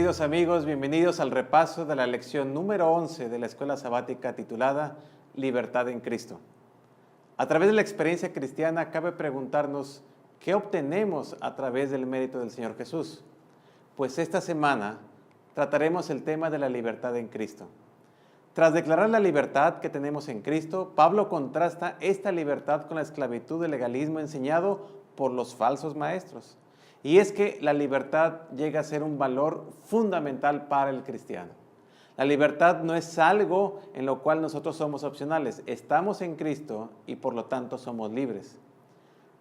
queridos amigos? Bienvenidos al repaso de la lección número 11 de la Escuela Sabática titulada Libertad en Cristo. A través de la experiencia cristiana cabe preguntarnos ¿qué obtenemos a través del mérito del Señor Jesús? Pues esta semana trataremos el tema de la libertad en Cristo. Tras declarar la libertad que tenemos en Cristo, Pablo contrasta esta libertad con la esclavitud del legalismo enseñado por los falsos maestros. Y es que la libertad llega a ser un valor fundamental para el cristiano. La libertad no es algo en lo cual nosotros somos opcionales. Estamos en Cristo y por lo tanto somos libres.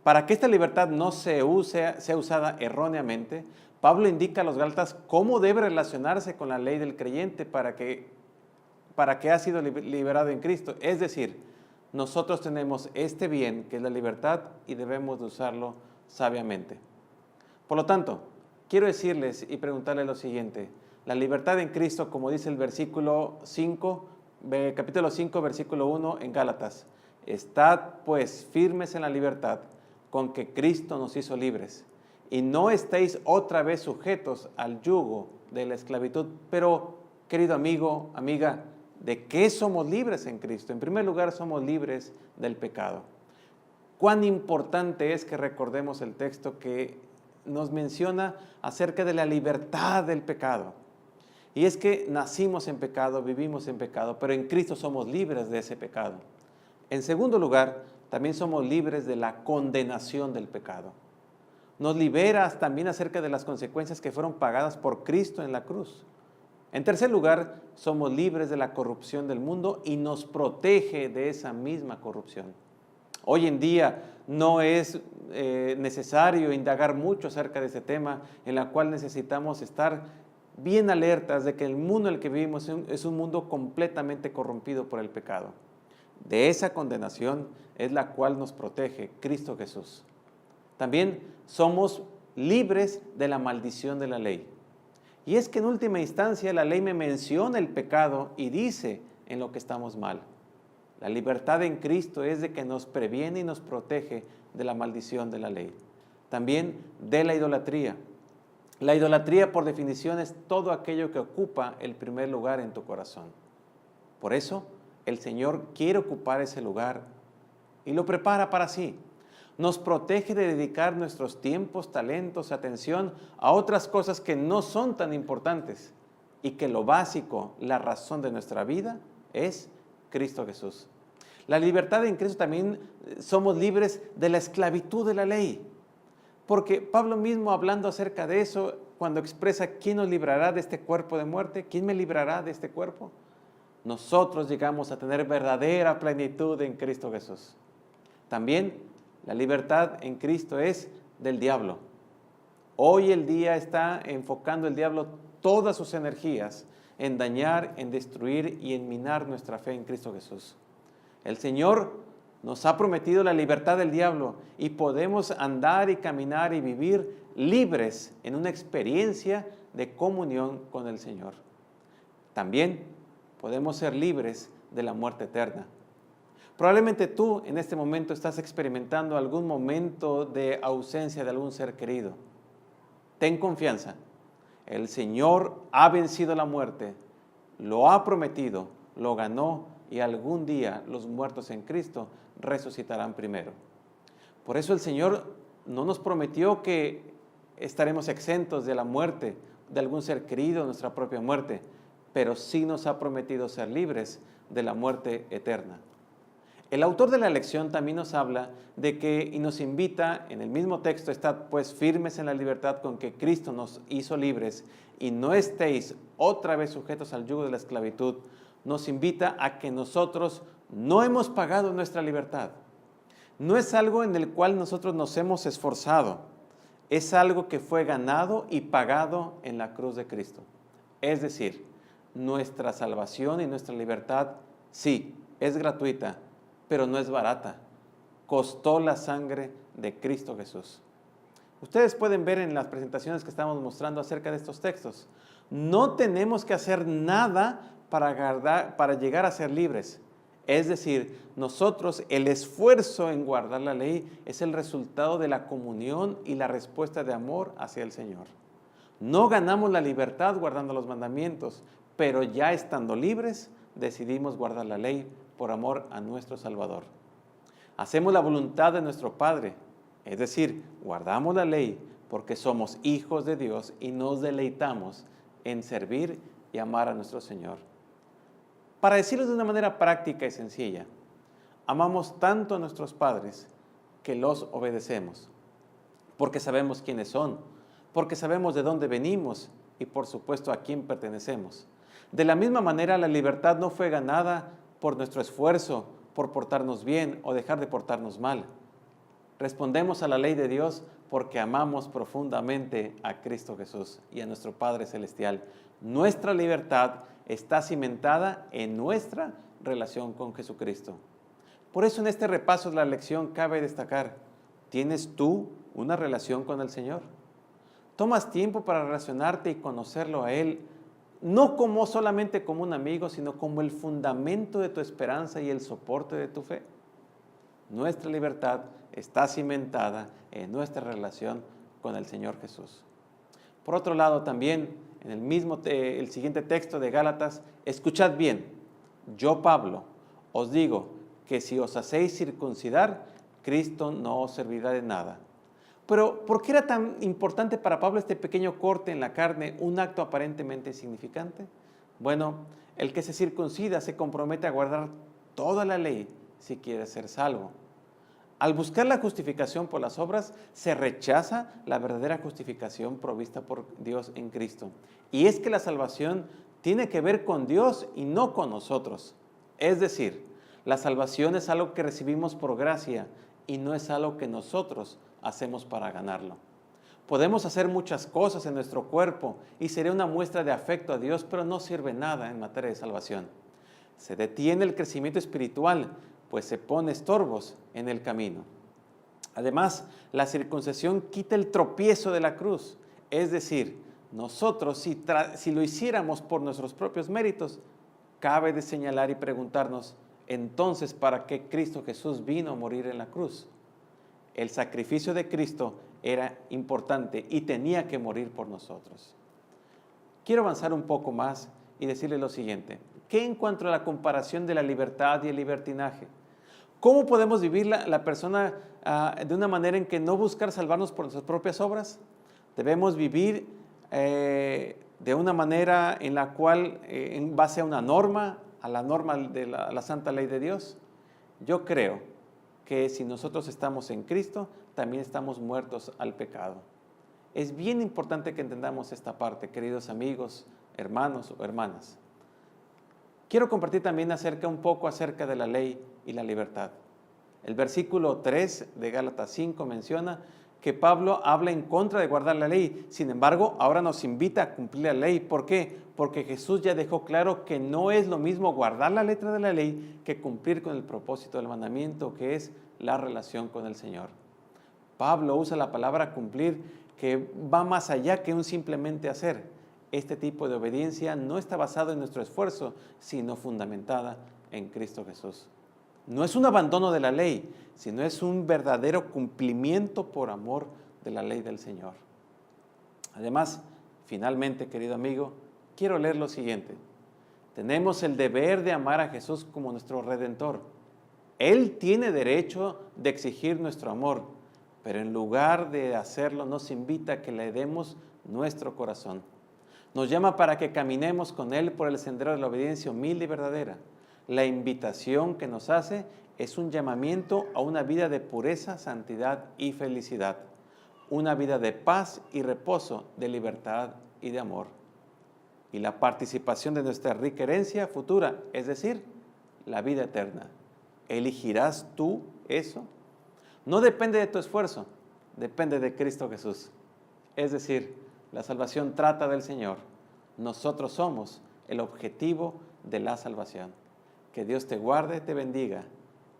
Para que esta libertad no sea usada erróneamente, Pablo indica a los gálatas cómo debe relacionarse con la ley del creyente para que ha sido liberado en Cristo. Es decir, nosotros tenemos este bien que es la libertad y debemos de usarlo sabiamente. Por lo tanto, quiero decirles y preguntarles lo siguiente. La libertad en Cristo, como dice el capítulo 5, versículo 1 en Gálatas. Estad pues firmes en la libertad con que Cristo nos hizo libres. Y no estéis otra vez sujetos al yugo de la esclavitud. Pero, querido amigo, amiga, ¿de qué somos libres en Cristo? En primer lugar, somos libres del pecado. Cuán importante es que recordemos el texto que nos menciona acerca de la libertad del pecado. Y es que nacimos en pecado, vivimos en pecado, pero en Cristo somos libres de ese pecado. En segundo lugar, también somos libres de la condenación del pecado. Nos libera también acerca de las consecuencias que fueron pagadas por Cristo en la cruz. En tercer lugar, somos libres de la corrupción del mundo y nos protege de esa misma corrupción. Hoy en día no es necesario indagar mucho acerca de este tema, en la cual necesitamos estar bien alertas de que el mundo en el que vivimos es un mundo completamente corrompido por el pecado. De esa condenación es la cual nos protege Cristo Jesús. También somos libres de la maldición de la ley. Y es que en última instancia la ley me menciona el pecado y dice en lo que estamos mal. La libertad en Cristo es de que nos previene y nos protege de la maldición de la ley. También de la idolatría. La idolatría, por definición, es todo aquello que ocupa el primer lugar en tu corazón. Por eso, el Señor quiere ocupar ese lugar y lo prepara para sí. Nos protege de dedicar nuestros tiempos, talentos, atención a otras cosas que no son tan importantes y que lo básico, la razón de nuestra vida es Cristo Jesús. La libertad en Cristo también somos libres de la esclavitud de la ley. Porque Pablo mismo hablando acerca de eso, cuando expresa ¿quién nos librará de este cuerpo de muerte? ¿Quién me librará de este cuerpo? Nosotros llegamos a tener verdadera plenitud en Cristo Jesús. También la libertad en Cristo es del diablo. Hoy el día está enfocando el diablo todas sus energías en dañar, en destruir y en minar nuestra fe en Cristo Jesús. El Señor nos ha prometido la libertad del diablo y podemos andar y caminar y vivir libres en una experiencia de comunión con el Señor. También podemos ser libres de la muerte eterna. Probablemente tú en este momento estás experimentando algún momento de ausencia de algún ser querido. Ten confianza. El Señor ha vencido la muerte, lo ha prometido, lo ganó y algún día los muertos en Cristo resucitarán primero. Por eso el Señor no nos prometió que estaremos exentos de la muerte de algún ser querido, nuestra propia muerte, pero sí nos ha prometido ser libres de la muerte eterna. El autor de la lección también nos habla de que y nos invita, en el mismo texto, estad pues firmes en la libertad con que Cristo nos hizo libres y no estéis otra vez sujetos al yugo de la esclavitud. Nos invita a que nosotros no hemos pagado nuestra libertad. No es algo en el cual nosotros nos hemos esforzado. Es algo que fue ganado y pagado en la cruz de Cristo. Es decir, nuestra salvación y nuestra libertad, sí, es gratuita, pero no es barata. Costó la sangre de Cristo Jesús. Ustedes pueden ver en las presentaciones que estamos mostrando acerca de estos textos. No tenemos que hacer nada para llegar a ser libres. Es decir, nosotros, el esfuerzo en guardar la ley es el resultado de la comunión y la respuesta de amor hacia el Señor. No ganamos la libertad guardando los mandamientos, pero ya estando libres, decidimos guardar la ley por amor a nuestro Salvador. Hacemos la voluntad de nuestro Padre, es decir, guardamos la ley porque somos hijos de Dios y nos deleitamos en servir y amar a nuestro Señor. Para decirlo de una manera práctica y sencilla, amamos tanto a nuestros padres que los obedecemos, porque sabemos quiénes son, porque sabemos de dónde venimos y por supuesto a quién pertenecemos. De la misma manera, la libertad no fue ganada por nuestro esfuerzo, por portarnos bien o dejar de portarnos mal. Respondemos a la ley de Dios porque amamos profundamente a Cristo Jesús y a nuestro Padre Celestial. Nuestra libertad está cimentada en nuestra relación con Jesucristo. Por eso en este repaso de la lección cabe destacar, ¿tienes tú una relación con el Señor? ¿Tomas tiempo para relacionarte y conocerlo a Él, no como solamente como un amigo, sino como el fundamento de tu esperanza y el soporte de tu fe? Nuestra libertad está cimentada en nuestra relación con el Señor Jesús. Por otro lado, también en el siguiente texto de Gálatas, escuchad bien, yo Pablo os digo que si os hacéis circuncidar, Cristo no os servirá de nada. Pero ¿por qué era tan importante para Pablo este pequeño corte en la carne, un acto aparentemente insignificante? Bueno, el que se circuncida se compromete a guardar toda la ley si quiere ser salvo. Al buscar la justificación por las obras, se rechaza la verdadera justificación provista por Dios en Cristo. Y es que la salvación tiene que ver con Dios y no con nosotros. Es decir, la salvación es algo que recibimos por gracia y no es algo que nosotros hacemos para ganarlo. Podemos hacer muchas cosas en nuestro cuerpo y sería una muestra de afecto a Dios, pero no sirve nada en materia de salvación. Se detiene el crecimiento espiritual, pues se pone estorbos en el camino. Además, la circuncisión quita el tropiezo de la cruz. Es decir, nosotros si lo hiciéramos por nuestros propios méritos, cabe de señalar y preguntarnos, entonces, ¿para qué Cristo Jesús vino a morir en la cruz? El sacrificio de Cristo era importante y tenía que morir por nosotros. Quiero avanzar un poco más y decirle lo siguiente. ¿Qué en cuanto a la comparación de la libertad y el libertinaje? ¿Cómo podemos vivir la persona de una manera en que no buscar salvarnos por nuestras propias obras? Debemos vivir de una manera en la cual, en base a una norma, a la norma de la santa ley de Dios. Yo creo que si nosotros estamos en Cristo, también estamos muertos al pecado. Es bien importante que entendamos esta parte, queridos amigos, hermanos o hermanas. Quiero compartir también un poco acerca de la ley y la libertad. El versículo 3 de Gálatas 5 menciona que Pablo habla en contra de guardar la ley. Sin embargo, ahora nos invita a cumplir la ley. ¿Por qué? Porque Jesús ya dejó claro que no es lo mismo guardar la letra de la ley que cumplir con el propósito del mandamiento, que es la relación con el Señor. Pablo usa la palabra cumplir, que va más allá que un simplemente hacer. Este tipo de obediencia no está basado en nuestro esfuerzo, sino fundamentada en Cristo Jesús. No es un abandono de la ley, sino es un verdadero cumplimiento por amor de la ley del Señor. Además, finalmente, querido amigo, quiero leer lo siguiente. Tenemos el deber de amar a Jesús como nuestro Redentor. Él tiene derecho de exigir nuestro amor, pero en lugar de hacerlo nos invita a que le demos nuestro corazón. Nos llama para que caminemos con Él por el sendero de la obediencia humilde y verdadera. La invitación que nos hace es un llamamiento a una vida de pureza, santidad y felicidad. Una vida de paz y reposo, de libertad y de amor. Y la participación de nuestra rica herencia futura, es decir, la vida eterna. ¿Elegirás tú eso? No depende de tu esfuerzo, depende de Cristo Jesús. Es decir, la salvación trata del Señor. Nosotros somos el objetivo de la salvación. Que Dios te guarde, te bendiga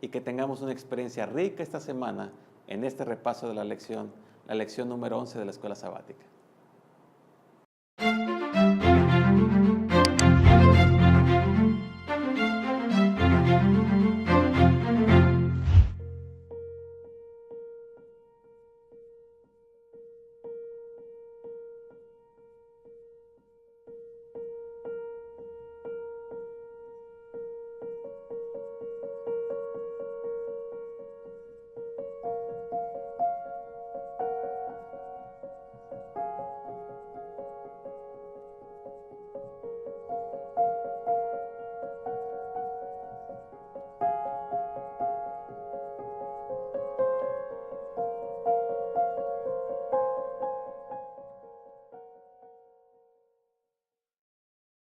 y que tengamos una experiencia rica esta semana en este repaso de la lección número 11 de la Escuela Sabática.